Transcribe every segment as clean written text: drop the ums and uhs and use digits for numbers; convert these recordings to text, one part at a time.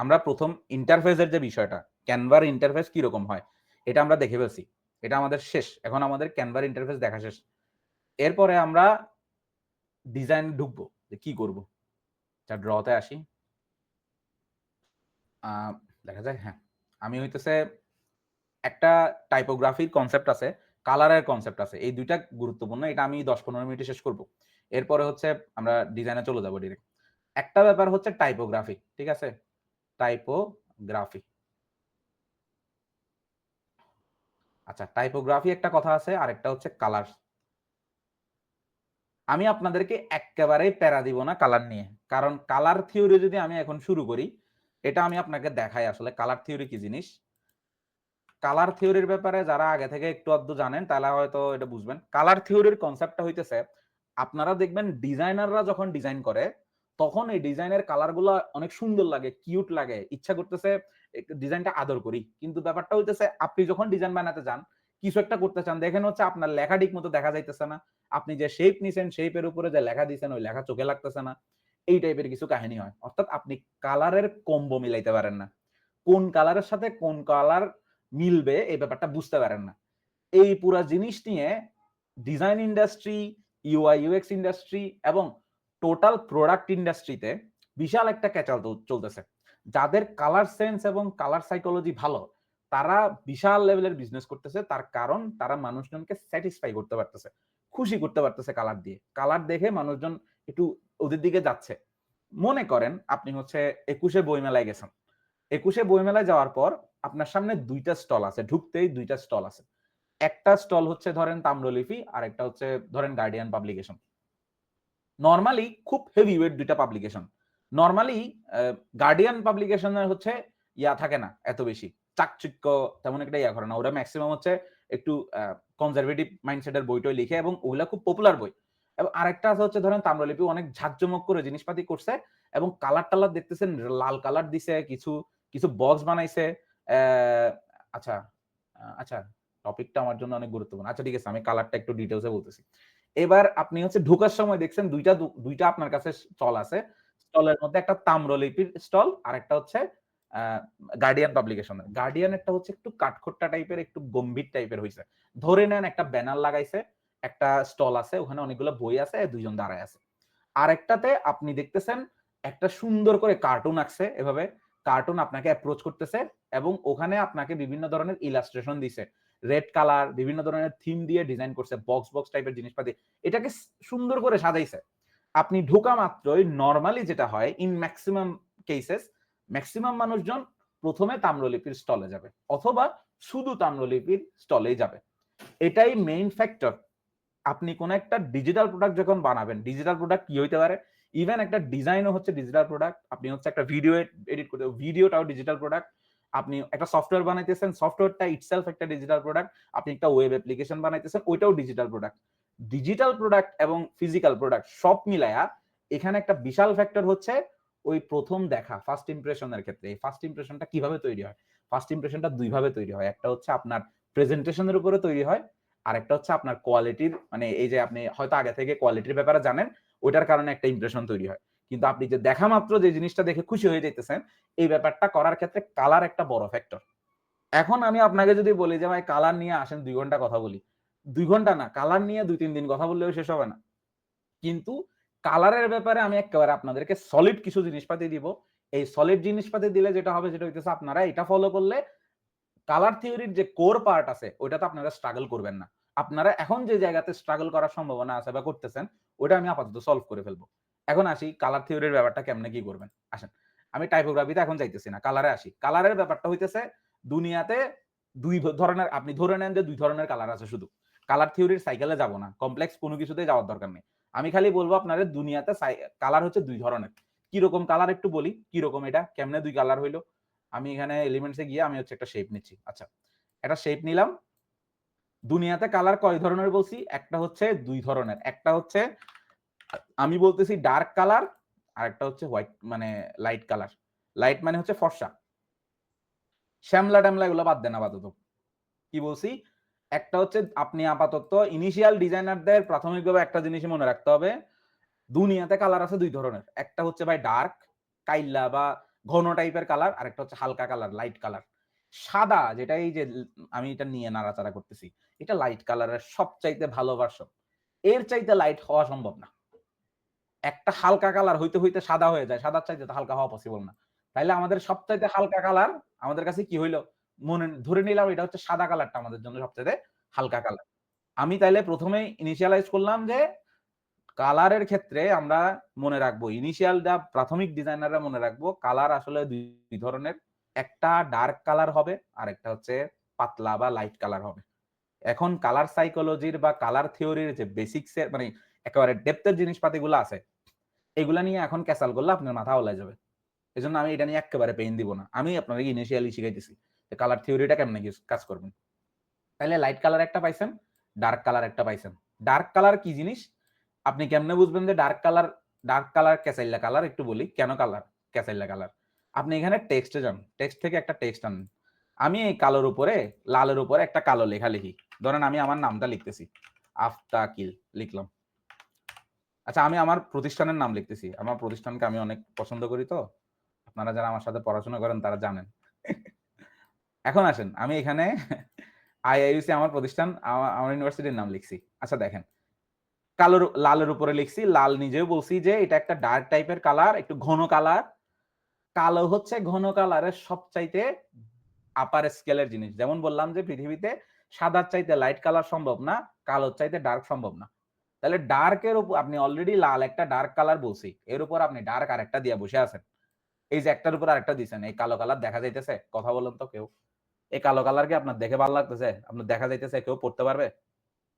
আমরা প্রথম ইন্টারফেসের যে বিষয়টা, ক্যানভার ইন্টারফেস কিরকম হয় এটা আমরা দেখে ফেলছি। এটা আমাদের শেষ। এখন আমাদের ক্যানভার ইন্টারফেস দেখা শেষ। এরপরে আমরা ডিজাইন ঢুকবো যে কি করব। ড্রতে আসি। দেখা যায়, হ্যাঁ, আমি হইতেছে একটা টাইপোগ্রাফির কনসেপ্ট আছে, কালারের কনসেপ্ট আছে। এই দুইটা গুরুত্বপূর্ণ। এটা আমি ১০-১৫ মিনিটে শেষ করব। এরপরে হচ্ছে আমরা ডিজাইনে চলে যাব ডিরেক্ট। একটা ব্যাপার হচ্ছে টাইপোগ্রাফি, ঠিক আছে? টাইপোগ্রাফি। আচ্ছা, টাইপোগ্রাফি একটা কথা আছে, আরেকটা হচ্ছে কালার। আমি আপনাদেরকে এক্কেবারেই প্যারা দিব না কালার নিয়ে। কারণ কালার থিওরি যদি আমি এখন শুরু করি, এটা আমি আপনাকে দেখাই আসলে কালার থিওরি কি জিনিস। কালার থিওরির ব্যাপারে যারা আগে থেকে একটু আধটু জানেন তাহলে হয়তো এটা বুঝবেন। কালার থিওরির কনসেপ্টটা হইতেছে, আপনারা দেখবেন ডিজাইনাররা যখন ডিজাইন করে তখন এই ডিজাইনের কালারগুলো অনেক সুন্দর লাগে, কিউট লাগে, ইচ্ছা করতেছে ডিজাইনটা আদর করি। কিন্তু ব্যাপারটা হইতেছে আপনি যখন ডিজাইন বানাতে যান, কিছু একটা করতে চান, দেখেন হচ্ছে আপনার লেখা ঠিক মতো দেখা যাইতেছে না। আপনি যে শেপ নিছেন, শেপের উপরে যে লেখা দিছেন ওই লেখা চোখে লাগতেছে না। এই টাইপের কিছু কাহিনী হয়। অর্থাৎ আপনি কালারের কম্বো মিলাইতে পারেন না। কোন কালারের সাথে কোন কালার মিলবে এই ব্যাপারটা বুঝতে পারেন না। এই পুরা জিনিস নিয়ে design industry, UI UX industry এবং টোটাল প্রোডাক্ট ইন্ডাস্ট্রিতে বিশাল একটা ক্যাচাল চলতেছে। যাদের কালার সেন্স এবং কালার সাইকোলজি ভালো, তারা বিশাল লেভেলের বিজনেস করতেছে। তার কারণ তারা মানুষজনকে স্যাটিসফাই করতে পারতেছে, খুশি করতে পারতেছে কালার দিয়ে। কালার দেখে মানুষজন একটু ওদের দিকে যাচ্ছে। মনে করেন আপনি হচ্ছে ২১শে বইমেলায় গেছেন। ২১শে বইমেলায় যাওয়ার পর আপনার সামনে ২ টা স্টল আছে। ঢুকতেই ২ টা স্টল আছে। একটা স্টল হচ্ছে ধরেন তাম্রলিপি, আরেকটা হচ্ছে ধরেন গার্ডিয়ান পাবলিকেশন। নরমালি খুব হেভি ওয়েট ২ টা পাবলিকেশন। নরমালি গার্ডিয়ান পাবলিকেশনের হচ্ছে থাকে না এত বেশি। চাকচিক্য তেমন একটা করে না। ওরা মেক্সিমাম হচ্ছে একটু কনজারভেটিভ মাইন্ডসেটের বই-টই লিখে এবং ওগুলা খুব পপুলার বই। এবং আরেকটা আছে হচ্ছে ধরেন তাম্রলিপি অনেক ঝাঁকজমক করে জিনিসপাতি করছে এবং কালার-টালার দেখতেছেন লাল কালার দিছে, কিছু বক্স বানাইছে। আচ্ছা, আচ্ছা, টপিকটা আমার জন্য অনেক গুরুত্বপূর্ণ। আচ্ছা ঠিক আছে, আমি কালারটা একটু ডিটেইলস এ বলতেছি। এবার আপনি হচ্ছে ঢোকার সময় দেখছেন ২ টা আপনার কাছে স্টল আছে। স্টলের মধ্যে একটা তাম্রলিপির স্টল, আরেকটা হচ্ছে আ গার্ডিয়ান পাবলিকেশনের। গার্ডিয়ানেরটা হচ্ছে একটু কাঠখোট্টা টাইপের, একটু গম্ভীর টাইপের হইছে। ধরে নেন একটা ব্যানার লাগাইছে, একটা স্টল আছে, ওখানে অনেকগুলো বই আছে, ২ জন দাঁড়ায় আছে। আরেকটাতে আপনি দেখতেছেন একটা সুন্দর করে কার্টুন আঁকছে এভাবে। কার্টুন আপনাকে অ্যাপ্রোচ করতেছে এবং ওখানে আপনাকে বিভিন্ন ধরনের ইলাস্ট্রেশন দিছে। রেড কালার, বিভিন্ন ধরনের থিম দিয়ে ডিজাইন করছে। বক্স টাইপের জিনিসপাতি। এটাকে সুন্দর করে সাজাইছে। আপনি ঢোকা মাত্রই নরমালি যেটা হয় ইন মেক্সিমাম কেসেস, মেক্সিমাম মানুষজন ১ম এ তাম্রলিপির স্টলে যাবে অথবা শুধু তাম্রলিপির স্টলেই যাবে। এটাই মেইন ফ্যাক্টর। আপনি কোন একটা ডিজিটাল প্রোডাক্ট যখন বানাবেন, ডিজিটাল প্রোডাক্ট কি হইতে পারে? ইভেন একটা ডিজাইনও হচ্ছে ডিজিটাল প্রোডাক্ট। আপনি হচ্ছে একটা ভিডিও এডিট করতে, ভিডিওটাও ডিজিটাল প্রোডাক্ট। আপনি একটা সফটওয়্যার বানাইতেছেন, সফটওয়্যারটা ইটসেলফ একটা ডিজিটাল প্রোডাক্ট। আপনি একটা ওয়েব অ্যাপ্লিকেশন বানাইতেছেন, ওইটাও ডিজিটাল প্রোডাক্ট। ডিজিটাল প্রোডাক্ট এবং ফিজিক্যাল প্রোডাক্ট সব মিলায়া এখানে একটা বিশাল ফ্যাক্টর হচ্ছে ওই ১ম দেখা, ফার্স্ট ইমপ্রেশন এর ক্ষেত্রে। এই ফার্স্ট ইমপ্রেশনটা কিভাবে তৈরি হয়? ফার্স্ট ইমপ্রেশনটা ২ ভাবে তৈরি হয়। একটা হচ্ছে আপনার প্রেজেন্টেশন এর উপরে তৈরি হয়। আরেকটা হচ্ছে আপনার কোয়ালিটির, মানে এই যে আপনি হয়তো আগে থেকে কোয়ালিটির ব্যাপারে জানেন, ওইটার কারণে একটা ইমপ্রেশন তৈরি হয়। কিন্তু আপনি যে দেখা মাত্র যে জিনিসটা দেখে খুশি হয়ে যাইতেছেন, এই ব্যাপারটা করার ক্ষেত্রে কালার একটা বড় ফ্যাক্টর। এখন আমি আপনাকে যদি বলি যে ভাই কালার নিয়ে আসেন ২ ঘন্টা কথা বলি। ২ ঘন্টা না, কালার নিয়ে ২-৩ দিন কথা বললেও শেষ হবে না। কিন্তু কালারের ব্যাপারে আমি এক্কেবারে আপনাদেরকে সলিড কিছু জিনিসপাতি দিব। এই সলিড জিনিসপাতি দিলে যেটা হবে যেটা হইতেছে, আপনারা এটা ফলো করলে কালার থিওরির যে কোর পার্ট আছে ওইটাতে আপনারা স্ট্রাগল করবেন না। আপনারা এখন যে জায়গাতে স্ট্রাগল করার সম্ভাবনা আছে বা করতেছেন, ওইটা আমি আপাতত সলভ করে ফেলবো। এখন আসি কালার থিওরির ব্যাপারটা কেমনে কি করবেন। আসেন। আমি টাইপোগ্রাফিতে এখন যাইতেছি না। কালারে আসি। কালারের ব্যাপারটা হইতেছে দুনিয়াতে ২ ধরনের, আপনি ধরে নেন যে ২ ধরনের কালার আছে শুধু। কালার থিওরির সাইকেলে যাব না। কমপ্লেক্স কোনো কিছুতেই যাওয়ার দরকার নেই। আমি খালি বলব আপনাদের দুনিয়াতে কালার হচ্ছে ২ ধরনের। কিরকম কালার একটু বলি। কিরকম এটা? কেমনে ২ কালার হইলো? আমি এখানে এলিমেন্টস এ গিয়ে আমি হচ্ছে একটা শেপ নিচ্ছি। আচ্ছা। একটা শেপ নিলাম। দুনিয়াতে কালার কয় ধরনের বলছি? একটা হচ্ছে ২ ধরনের। একটা হচ্ছে আমি বলতেছি ডার্ক কালার, আরেকটা হচ্ছে হোয়াইট মানে লাইট কালার। লাইট মানে হচ্ছে ফর্সা। শ্যামলা-ট্যামলা এগুলো বাদ দেন আপাতত। কি বলছি? একটা হচ্ছে আপনি আপাতত ইনিশিয়াল ডিজাইনারদের প্রাথমিকভাবে একটা জিনিসই মনে রাখতে হবে। দুনিয়াতে কালার আছে ২ ধরনের। একটা হচ্ছে ভাই ডার্ক, কাইল্লা বা ঘন টাইপের কালার, আর একটা হচ্ছে হালকা কালার, লাইট কালার। সাদা যেটা এই যে আমি এটা নিয়ে নাড়াচাড়া করতেছি, এটা লাইট কালারের সবচাইতে ভালো ভার্সন। এর চাইতে লাইট হওয়া সম্ভব না। একটা হালকা কালার হইতে, হইতে সাদা হয়ে যায়। সাদার চাইতে তো হালকা হওয়া পসিবল না। তাইলে আমাদের সবচাইতে হালকা কালার আমাদের কাছে কি হইল? মনে ধরে নিলাম এটা হচ্ছে সাদা কালারটা আমাদের জন্য সবচাইতে হালকা কালার। আমি তাইলে ১ম এই ইনিশিয়ালাইজ করলাম যে কালারের ক্ষেত্রে আমরা মনে রাখবো প্রাথমিক ডিজাইনাররা মনে রাখবো কালার আসলে ২ ধরনের। একটা ডার্ক কালার হবে, আরেকটা হচ্ছে পাতলা বা লাইট কালার হবে। এখন কালার সাইকোলজির বা কালার থিওরির যে বেসিকস এর মানে একেবারে ডেপথের জিনিসপাতিগুলো আছে, এগুলা নিয়ে এখন ক্যাচাল করলে আপনার মাথা ওলাই যাবে। এজন্য আমি এটা নিয়ে এক্কেবারে পেইন দিব না। আমি আপনাকে ইনিশিয়ালি শিখাইতেছি যে কালার থিওরিটা কেমনে কাজ করবেন। তাইলে লাইট কালার একটা পাইছেন, ডার্ক কালার একটা পাইছেন। ডার্ক কালার কি জিনিস? আপনি কেমনে বুঝবেন যে ডার্ক কালার ক্যাচাইল্লা কালার? একটু বলি কেন কালার ক্যাচাইল্লা কালার। আপনি এখানে টেক্সটে যান। টেক্সট থেকে একটা টেক্সট আনেন। আমি এই কালোর উপরে লালের উপরে একটা কালো লেখা লিখি। ধরেন আমি আমার নামটা লিখতেছি। আফতাকিল লিখলাম। আচ্ছা আমি আমার প্রতিষ্ঠানের নাম লিখতেছি। আমার প্রতিষ্ঠানকে আমি অনেক পছন্দ করি তো। আপনারা যারা আমার সাথে পড়াশোনা করেন তারা জানেন। এখন আসেন আমি এখানে আইআইইউসি আমার প্রতিষ্ঠান আমার ইউনিভার্সিটির নাম লিখছি। আচ্ছা দেখেন লালের উপরে লিখছি, লাল নিজেও বলছি যে এটা একটা ডার্ক টাইপের কালার, একটু ঘন কালার। কালো হচ্ছে ঘন কালারের সবচাইতে আপার স্কেলের জিনিস। যেমন বললাম যে পৃথিবীতে সাদার চাইতে লাইট কালার সম্ভব না, কালোর চাইতে ডার্ক সম্ভব না। তাহলে ডার্কের উপর আপনি অলরেডি লাল একটা ডার্ক কালার বলছি, এর উপর আপনি ডার্ক আরেকটা দিয়ে বসে আছেন। এই যে একটার উপর আরেকটা দিছেন, এই কালো কালার দেখা যাইতেছে? কথা বলেন তো কেউ। এই কালো কালার কি আপনার দেখে ভালো লাগতেছে? আপনার দেখা যাইতেছে কেউ পড়তে পারবে?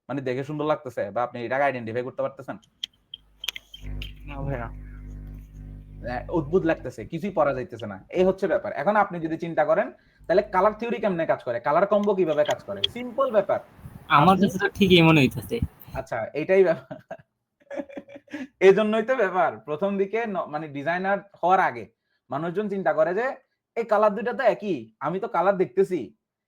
মানে দেখে সুন্দর লাগতেছে বা আপনি এটাকে আইডেন্টিফাই করতে পারতেছেন? না ভাইয়া। অদ্ভুত লাগতেছে, কিছুই পড়া যাইতেছে না। এই হচ্ছে ব্যাপার। এখন আপনি যদি চিন্তা করেন তাহলে কালার থিওরি কেমনে কাজ করে, কালার কম্বো কিভাবে কাজ করে, সিম্পল ব্যাপার। আমার আপনি কাছে তো ঠিকই মনে হইতেছে। আচ্ছা এইটাই ব্যাপার। এই জন্যই তো ব্যাপার প্রথম দিকে মানে ডিজাইনার হওয়ার আগে মানুষজন চিন্তা করে যে এই কালার দুইটা তো একই, আমি তো কালার দেখতেছি।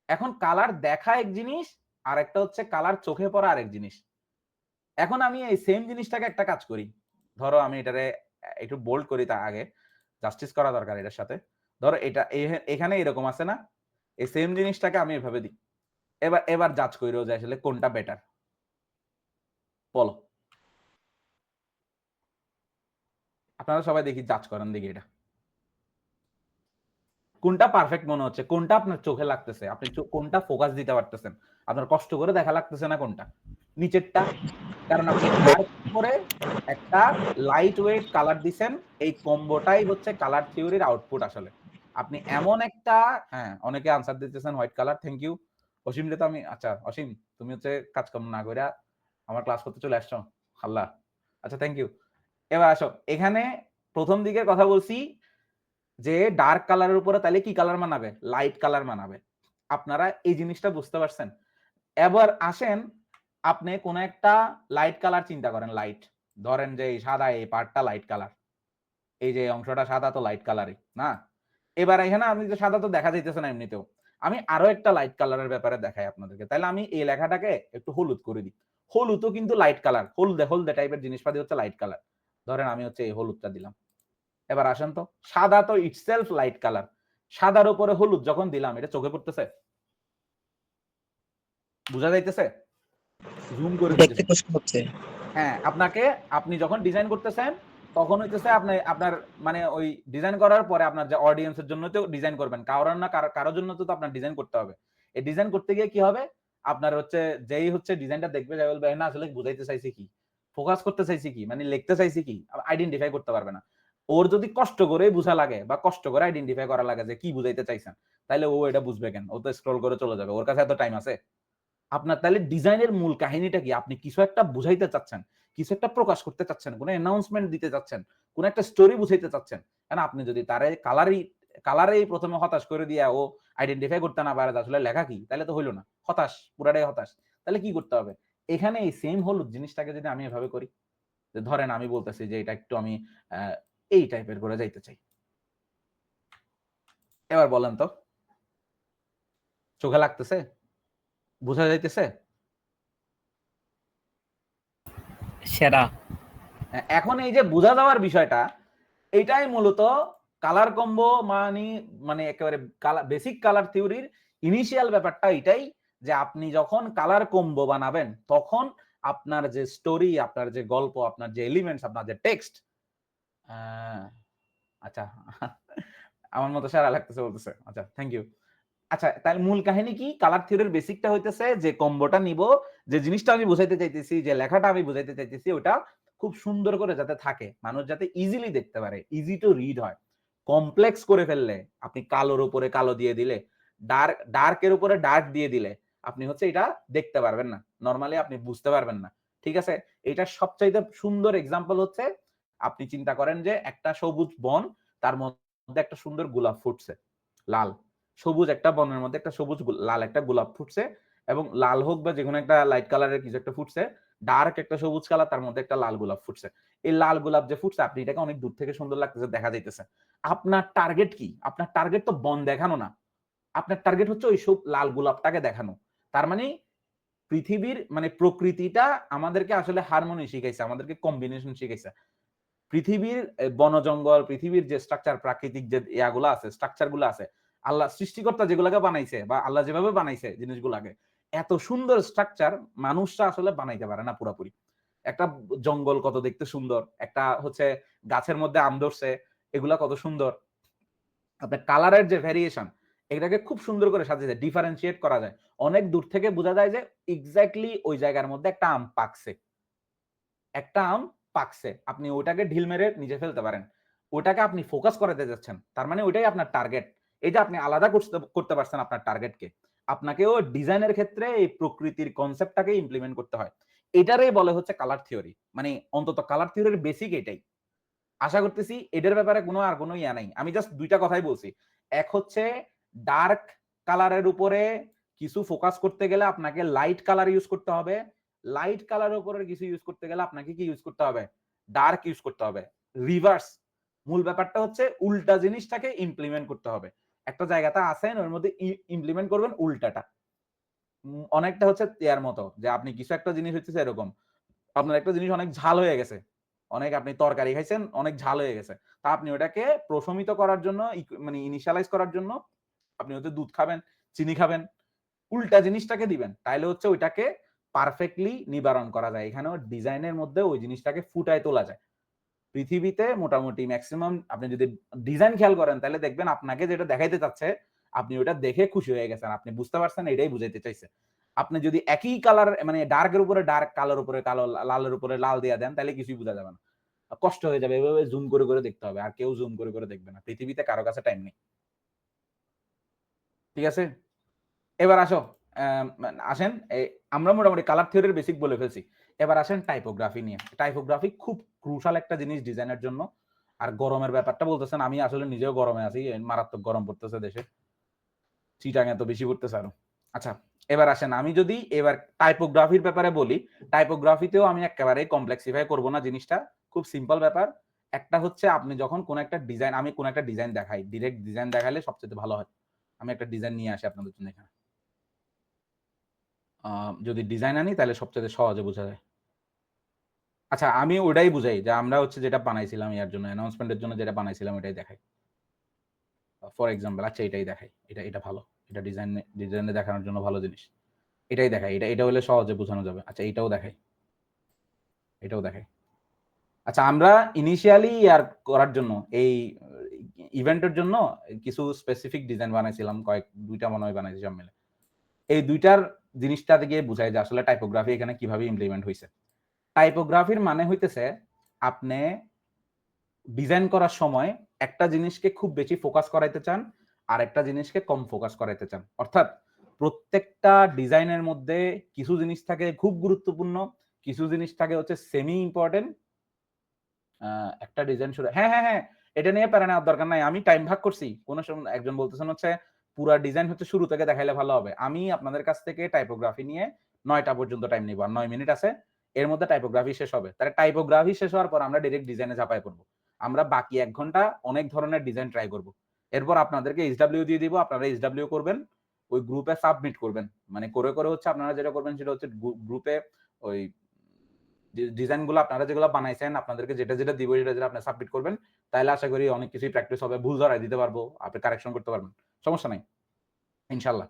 এখন কালার দেখা এক জিনিস, আর একটা হচ্ছে কালার চোখে পড়া আরেক জিনিস। এখন আমি এই সেম জিনিসটাকে একটা কাজ করি। ধরো আমি এটারে একটু বোল্ড করি, তা আগে জাস্টিস করা দরকার এটার সাথে। ধরো এটা এখানে এরকম আছে না, এই সেম জিনিসটাকে আমি এভাবে দিই। এবার এবার জাজ কইরো যে আসলে কোনটা বেটার, বলো। আপনারা সবাই দেখি জাজ করেন দেখি এটা কোনটা পারফেক্ট মনে হচ্ছে, কোনটা আপনার চোখে লাগতেছে, আপনি কোনটা ফোকাস দিতে পারতেছেন, আপনার কষ্ট করে দেখা লাগতেছে না কোনটা? নিচেরটা। কারণ আপনি ডার্ক করে একটা লাইট ওয়েট কালার দিছেন। এই কম্বোটাই হচ্ছে কালার থিওরির আউটপুট আসলে। আপনি এমন একটা হ্যাঁ, অনেকে আনসার দিতেছেন white colour. Thank you. Asim রে তো আমি আচ্ছা অসীম তুমি হচ্ছে কাজকর্ম না কইরা আমার ক্লাস করতে চলে আসছো। আল্লাহ। আচ্ছা থ্যাংক ইউ। এবার আসো এখানে প্রথম দিকের কথা বলছি যে ডার্ক কালারের উপরে তাহলে কি কালার মানাবে? লাইট কালার মানাবে। আপনারা এই জিনিসটা বুঝতে পারছেন? এবার আসেন আপনি কোন একটা লাইট কালার চিন্তা করেন, লাইট। ধরেন যে এই সাদা এই পার্টটা লাইট কালার। এই যে অংশটা সাদা তো লাইট কালারই, না? এবার এখানে আপনি যে সাদা তো দেখা যাইতেছে না এমনিতেও। আমি আরো একটা লাইট কালারের ব্যাপারে দেখাই আপনাদেরকে। তাহলে আমি এই লেখাটাকে একটু হলুদ করে দিই। হলুদও কিন্তু লাইট কালার। হলদে হলদে টাইপের জিনিসপাতি হচ্ছে লাইট কালার। ধরেন আমি হচ্ছে এই হলুদটা দিলাম। এবার আসেন তো সাদা তো ইটসেলফ লাইট কালার। সাদার উপরে হলুদ যখন দিলাম এটা চোখে পড়তেছে? বুঝা যাইতেছে? জুম করে দেখতে দিতেছি। কষ্ট হচ্ছে। হ্যাঁ, আপনি যখন ডিজাইন করতেছেন তখন হইতেছে আপনি আপনার মানে ওই ডিজাইন করার পরে আপনার যে অডিয়েন্স এর জন্য তো ডিজাইন করবেন। কারোর না কারোর জন্য তো আপনার ডিজাইন করতে হবে। এই ডিজাইন করতে গিয়ে কি হবে? আপনার হচ্ছে যেই হচ্ছে ডিজাইনটা দেখবে সে বলবে না আসলে বুঝাইতে চাইছি কি? ফোকাস করতে চাইছি কি? মানে লিখতে চাইছি কি? আইডেন্টিফাই করতে পারবে না। ওর যদি কষ্ট করে বুঝা লাগে বা কষ্ট করে আইডেন্টিফাই করা লাগে যে কি বুঝাইতে চাইছেন, তাইলে ও এটা বুঝবে কেন? ও তো স্ক্রল করে চলে যাবে। ওর কাছে এত টাইম আছে? আপনার তাহলে ডিজাইনের মূল কাহিনীটা কি? আপনি কিছু একটা বুঝাইতে চাচ্ছেন, কিছু একটা প্রকাশ করতে চাচ্ছেন, কোন অ্যানাউন্সমেন্ট দিতে চাচ্ছেন, কোন একটা স্টোরি বুঝাইতে চাচ্ছেন। কারণ আপনি যদি তারে কালারেই প্রথমে হতাশ করে দিয়া ও আইডেন্টিফাই করতে না পারে আসলে লেখা কি, তাহলে তো হইল না। হতাশ, পুরাটাই হতাশ। তাহলে কি করতে হবে? এখানে এই সেম হলুদ জিনিসটাকে যদি আমি এভাবে করি, যে ধরেন আমি বলতেছি যে এটা একটু আমি এই টাইপের করে যাইতে চাই। এবার বলেন তো চোখে লাগতেছে? বোঝা যাইতেছে? সেরা। এখন এই যে বোঝা যাওয়ার বিষয়টা, এইটাই মূলত কালার কম্বো মানে একেবারে বেসিক কালার থিওরির ইনিশিয়াল ব্যাপারটা এটাই যে আপনি যখন কালার কম্বো বানাবেন তখন আপনার যে স্টোরি, আপনার যে গল্প, আপনার যে এলিমেন্টস, আপনার যে টেক্সট, আচ্ছা আমার মতো সারা লাগতেছে বলতেছে, আচ্ছা থ্যাংক ইউ। আচ্ছা তাহলে মূল কাহিনী কি? কালার থিওরির বেসিকটা হইতেছে যে কম্বোটা নিব, যে জিনিসটা আমি বুঝাইতে চাইতেছি, যে লেখাটা আমি বুঝাইতে চাইতেছি, ওটা খুব সুন্দর করে যাতে থাকে, মানুষ যাতে ইজিলি দেখতে পারে, ইজি টু রিড হয়। কমপ্লেক্স করে ফেললে, আপনি কালোর উপরে কালো দিয়ে দিলে, ডার্কের উপরে ডার্ক দিয়ে দিলে, আপনি হচ্ছে এটা দেখতে পারবেন না, নরমালি আপনি বুঝতে পারবেন না। ঠিক আছে, এটা সবচাইতে সুন্দর এক্সাম্পল হচ্ছে, আপনি চিন্তা করেন যে একটা সবুজ বন, তার মধ্যে একটা সুন্দর গোলাপ ফুটছে, লাল সবুজ একটা বনের মধ্যে একটা সবুজ লাল একটা গোলাপ ফুটছে, এবং লাল হোক বা যেকোনো একটা লাইট কালারের কিছু একটা ফুটছে, ডার্ক একটা সবুজ কালার, তার মধ্যে একটা লাল গোলাপ ফুটছে। এই লাল গোলাপ যে ফুটছে, আপনি এটাকে অনেক দূর থেকে সুন্দর লাগতেছে, দেখা যাইতেছে। আপনার টার্গেট কি? আপনার টার্গেট তো বন দেখানো না, আপনার টার্গেট হচ্ছে ওই সব লাল গোলাপটাকে দেখানো। তার মানে পৃথিবীর মানে প্রকৃতিটা আমাদেরকে আসলে হারমোনি শিখাইছে, আমাদেরকে কম্বিনেশন শিখাইছে। পৃথিবীর বন জঙ্গল, পৃথিবীর যে স্ট্রাকচার, প্রাকৃতিক যে ইয়াগুলো আছে, স্ট্রাকচার গুলো আছে, আল্লাহ সৃষ্টিকর্তা যেগুলাকে বানাইছে বা আল্লাহ যেভাবে বানাইছে জিনিসগুলাকে, এত সুন্দর স্ট্রাকচার মানুষরা আসলে বানাইতে পারে না পুরোপুরি। একটা জঙ্গল কত দেখতে সুন্দর, একটা হচ্ছে গাছের মধ্যে আম ধরছে, এগুলা কত সুন্দর। আপনার কালারের যে ভেরিয়েশন, এটাকে খুব সুন্দর করে সাজিয়ে ডিফারেন্সিয়েট করা যায়। অনেক দূর থেকে বোঝা যায় যে এক্স্যাক্টলি ওই জায়গার মধ্যে একটা আম পাকছে, একটা আম পাকছে, আপনি ওটাকে ঢিল মেরে নিচে ফেলতে পারেন, ওটাকে আপনি ফোকাস করাতে যাচ্ছেন, তার মানে ওইটাই আপনার টার্গেট। এই যে আপনি আলাদা করতে পারছেন আপনার টার্গেটকে, আপনাকেও ডিজাইনের ক্ষেত্রে এই প্রকৃতির কনসেপ্টটাকে ইমপ্লিমেন্ট করতে হয়। এটারই বলে হচ্ছে কালার থিওরি, মানে অন্তত কালার থিওরির বেসিক এটাই। আশা করতেছি এটার ব্যাপারে আর কোনো ইয়া নাই। আমি জাস্ট দুইটা কথাই বলছি। এক হচ্ছে ডার্ক কালারের উপরে কিছু ফোকাস করতে গেলে আপনাকে লাইট কালার ইউজ করতে হবে। লাইট কালারের উপরে কিছু ইউজ করতে গেলে আপনাকে কি ইউজ করতে হবে? ডার্ক ইউজ করতে হবে। রিভার্স। মূল ব্যাপারটা হচ্ছে উল্টা জিনিসটাকে ইমপ্লিমেন্ট করতে হবে। একটা জায়গাতে আছেন, ওর মধ্যে ইমপ্লিমেন্ট করবেন উল্টাটা। অনেকটা হচ্ছে ইয়ার মতো যে আপনি কিছু একটা জিনিস হচ্ছে এরকম। আপনার একটা জিনিস অনেক ঝাল হয়ে গেছে। অনেক আপনি তরকারি খাইছেন, অনেক ঝাল হয়ে গেছে। তা আপনি ওটাকে প্রশমিত করার জন্য মানে ইনিশিয়ালাইজ করার জন্য আপনি হচ্ছে দুধ খাবেন, চিনি খাবেন, উল্টা জিনিসটাকে দিবেন। তাইলে হচ্ছে ওইটাকে পারফেক্টলি নিবারণ করা যায়। এখানেও ডিজাইনের মধ্যে ওই জিনিসটাকে ফুটায় তোলা যায়। পৃথিবীতে মোটামুটি মেক্সিমাম আপনি যদি ডিজাইন খেয়াল করেন, তাহলে দেখবেন আপনাকে যেটা দেখাইতে চাচ্ছে, আপনি ওটা দেখে খুশি হয়ে গেছেন। আপনি বুঝতে পারছেন এটাই বুঝাইতে চাইছে। আপনি যদি একই কালার মানে ডার্কের উপরে ডার্ক, কালোর উপরে কালো, লালের উপরে লাল দিয়ে দেন, তাহলে কিছুই বোঝা যাবে না। কষ্ট হয়ে যাবে, এভাবে জুম করে দেখতে হবে। আর কেউ জুম করে দেখবে না। পৃথিবীতে কারো কাছে টাইম নেই। ঠিক আছে? এবার আসো, আসেন আমরা মোটামুটি কালার থিওরির বেসিক বলে ফেলছি। এবার আসেন টাইপোগ্রাফি নিয়ে। টাইপোগ্রাফি খুব ক্রুশাল একটা জিনিস ডিজাইনের জন্য। আর গরমের ব্যাপারটা বলতেছেন, আমি আসলে নিজেও গরমে আছি, মারাত্মক গরম পড়তেছে দেশে, চিটাং এত বেশি পড়তেছে আরো। আচ্ছা এবার আসেন, আমি যদি এবার টাইপোগ্রাফির ব্যাপারে বলি, টাইপোগ্রাফিতেও আমি একেবারে কমপ্লেক্সিফাই করব না জিনিসটা, খুব সিম্পল ব্যাপার। একটা হচ্ছে আপনি যখন কোন একটা ডিজাইন, আমি কোন একটা ডিজাইন দেখাই, ডিরেক্ট ডিজাইন দেখালে সবচেয়ে ভালো হয়। আমি একটা ডিজাইন নিয়ে আসি আপনাদের জন্য এখানে। যদি ডিজাইন আনি তাহলে সবচেয়ে সহজে বোঝা যায়। আচ্ছা আমি ওটাই বুঝাই যে আমরা হচ্ছে যেটা বানাইছিলাম ইয়ার জন্য, অ্যানাউন্সমেন্টের জন্য যেটা বানাইছিলাম ওটাই দেখাই। ফর এক্সাম্পল, আচ্ছা এটাই দেখাই, এটা ভালো, এটা ডিজাইনে দেখানোর জন্য ভালো জিনিস, এটাই দেখাই, এটা হলে সহজে বোঝানো যাবে। আচ্ছা এটাও দেখাই, এটাও দেখাই। আচ্ছা আমরা ইনিশিয়ালি ইয়ার করার জন্য এই ইভেন্টের জন্য কিছু স্পেসিফিক ডিজাইন বানাইছিলাম, দুইটা মনে হয় বানাইছি সব মিলে। এই দুইটার জিনিসটা গিয়ে বুঝাই যে আসলে টাইপোগ্রাফি এখানে কিভাবে ইমপ্লিমেন্ট হয়েছে। টাইপোগ্রাফির মানে হইতেছে আপনি ডিজাইন করার সময় একটা জিনিসকে খুব বেশি ফোকাস করাইতে চান, আর একটা জিনিসকে কম ফোকাস করাইতে চান। অর্থাৎ প্রত্যেকটা ডিজাইনের মধ্যে কিছু জিনিস থাকে খুব গুরুত্বপূর্ণ, কিছু জিনিস থাকে হচ্ছে সেমি ইম্পর্টেন্ট। একটা ডিজাইন শুরু, হ্যাঁ এটা নিয়ে প্যারা নেওয়ার দরকার নাই, আমি টাইম ভাগ করছি। কোন সময় একজন বলতেছেন হচ্ছে পুরা ডিজাইন হচ্ছে শুরু থেকে দেখাইলে ভালো হবে। আমি আপনাদের কাছ থেকে টাইপোগ্রাফি নিয়ে 9টা পর্যন্ত টাইম নিব, আর 9 মিনিট আছে, এর মধ্যে টাইপোগ্রাফি শেষ হবে। তাহলে টাইপোগ্রাফি শেষ হওয়ার পর আমরা ডাইরেক্ট ডিজাইনে ঝাঁপায় পড়বো। আমরা বাকি 1 ঘন্টা অনেক ধরনের ডিজাইন ট্রাই করব। এরপর আপনাদেরকে এইচডব্লিউ দিয়ে দিব, আপনারা এইচডব্লিউ করবেন, ওই গ্রুপে সাবমিট করবেন। মানে করে হচ্ছে আপনারা যেটা করবেন সেটা হচ্ছে গ্রুপে ওই ডিজাইনগুলো আপনারা যেগুলো বানাইছেন, আপনাদেরকে যেটা দিব সেটা আপনারা সাবমিট করবেন। তাহলে আশা করি অনেক কিছুই প্র্যাকটিস হবে, ভুল ধরায় দিতে পারবো, আপনি কারেকশন করতে পারবেন, সমস্যা নাই ইনশাল্লাহ।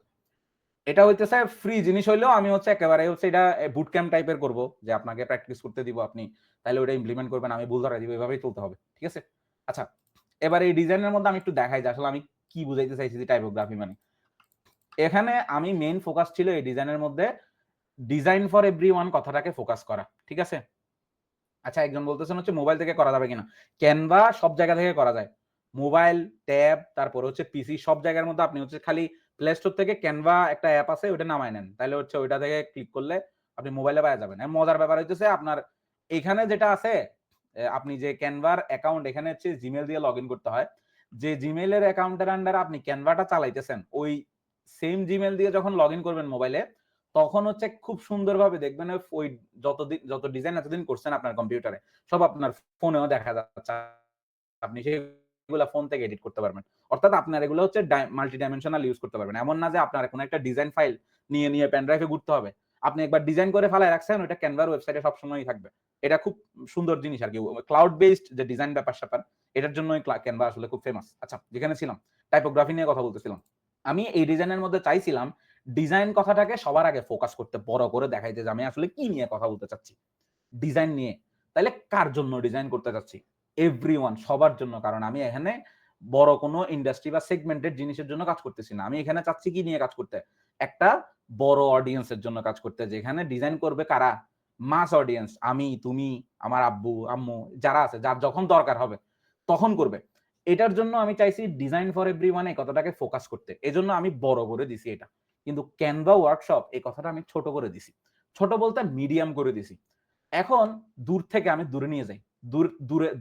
এটা হইতেছে ফ্রি জিনিস হইলেও আমি হচ্ছে একেবারে হচ্ছে এটা বুট ক্যাম্প টাইপের করব, যে আপনাকে প্র্যাকটিস করতে দিব, আপনি তাহলে ওটা ইমপ্লিমেন্ট করবেন, আমি ভুল ধরাই দিব, এভাবেই চলতে হবে, ঠিক আছে? আচ্ছা, এবার এই ডিজাইনের মধ্যে আমি একটু দেখাই যে আসলে আমি কি বুঝাইতে চাইছি যে টাইপোগ্রাফি মানে। এখানে আমি মেইন ফোকাস ছিল এই ডিজাইনের মধ্যে ডিজাইন ফর এভরিওয়ান কথাটাকে ফোকাস করা, ঠিক আছে? আচ্ছা, একজন বলতেছেন হচ্ছে মোবাইল থেকে করা যাবে কিনা। ক্যানভা সব জায়গা থেকে করা যায়, মোবাইল, ট্যাব, তারপর হচ্ছে পিসি, সব জায়গার মধ্যে আপনি হচ্ছে খালি প্লে স্টোর থেকে ক্যানভা একটা অ্যাপ আছে ওটা নামায় নেন, তাহলে হচ্ছে ওইটা থেকে ক্লিক করলে আপনি মোবাইলে পাওয়া যাবেন। মজার ব্যাপার হইতেছে আপনার এখানে যেটা আছে, আপনি যে ক্যানভার অ্যাকাউন্ট, এখানে হচ্ছে জিমেল দিয়ে লগ ইন করতে হয়, যে জিমেলের অ্যাকাউন্টের আন্ডারে আপনি ক্যানভাটা চালাইতেছেন ওই সেম জিমেল দিয়ে যখন লগ ইন করবেন মোবাইলে, তখন হচ্ছে খুব সুন্দরভাবে দেখবেন ওই যত ডিজাইন এতদিন করছেন আপনার কম্পিউটারে সব আপনার ফোনেও দেখা যাচ্ছে, আপনি সেগুলো ফোন থেকে এডিট করতে পারবেন। অর্থাৎ আপনার এগুলো হচ্ছে মাল্টি ডাইমেনশনাল ইউজ করতে পারবেন। এমন না যে আপনার কোনো একটা ডিজাইন ফাইল নিয়ে নিয়ে পেন ড্রাইভে ঘুরতে হবে। আপনি একবার ডিজাইন করে ফেলায় রাখছেন, ওটা ক্যানভার ওয়েবসাইটে সবসময়ই থাকবে। এটা খুব সুন্দর জিনিস আরকি। ক্লাউড বেসড যে ডিজাইন ব্যাপার-স্যাপার, এটার জন্যই ক্যানভা আসলে খুব ফেমাস। আচ্ছা, যেখানে ছিলাম, টাইপোগ্রাফি নিয়ে কথা বলতেছিলাম। আমি এই ডিজাইনের মধ্যে চাইছিলাম ডিজাইন কথাটাকে সবার আগে ফোকাস করতে, বড় করে দেখাইতে যে আমি আসলে কি নিয়ে কথা বলতে চাচ্ছি। ডিজাইন নিয়ে। তাইলে কার জন্য ডিজাইন করতে চাচ্ছি? এভরিওয়ান, সবার জন্য। কারণ আমি এখানে বড় কোনো ইন্ডাস্ট্রি বা সেগমেন্টেড জিনিসের জন্য কাজ করতেছি না। আমি এখানে চাচ্ছি কি নিয়ে কাজ করতে? একটা বড় অডিয়েন্সের জন্য কাজ করতে, যেখানে ডিজাইন করবে কারা? মাস অডিয়েন্স। আমি, তুমি, আমার আব্বু, আম্মু যারা আছে, যার যখন দরকার হবে তখন করবে। এটার জন্য আমি চাইছি ডিজাইন ফর এভরিওয়ান এই কথাটাকে ফোকাস করতে। এজন্য আমি বড় করে দিছি এটা। কিন্তু ক্যানভা ওয়ার্কশপ এই কথাটা আমি ছোট করে দিছি। ছোট বলতে মিডিয়াম করে দিছি। এখন দূর থেকে আমি দূরে নিয়ে যাই।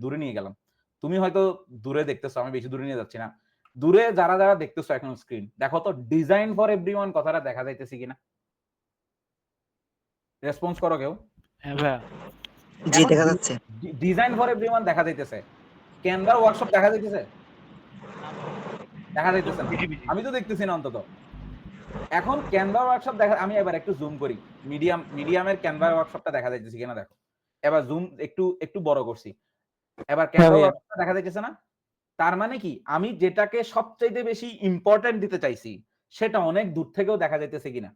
দূরে নিয়ে গেলাম। তুমি হয়তো দূরে দেখতেছো, আমি বেশি দূরে নিয়ে যাচ্ছি না। দূরে যারা দেখতেছো এখন স্ক্রিন, দেখো তো ডিজাইন ফর এভরিওয়ান কথাটা দেখা যাইতেছে কিনা? রেসপন্স করো কেউ। হ্যাঁ ভাইয়া। জি, এখন দেখা যাচ্ছে। ডিজাইন ফর এভরিওয়ান দেখা যাইতেছে। ক্যানভা ওয়ার্কশপ দেখা যাইতেছে? দেখা যাইতেছে না। আমি তো দেখতেছি না অন্তত। এখন ক্যানভা ওয়ার্কশপ দেখা, আমি এবার একটু জুম করি। মিডিয়ামের ক্যানভা ওয়ার্কশপটা দেখা যাইতেছে কিনা দেখো। এবার জুম একটু বড় করছি। এবার হ্যাঁ ক্যানভা ভাইয়া। ওয়ার্কশপটা দেখা যাইতেছে না? তার মানে কি আমি যেটাকে সবচাইতে বেশি ইম্পোর্টেন্ট দিতে চাইছি সেটা অনেক দূর থেকেও দেখা যাইতেছে কিনা?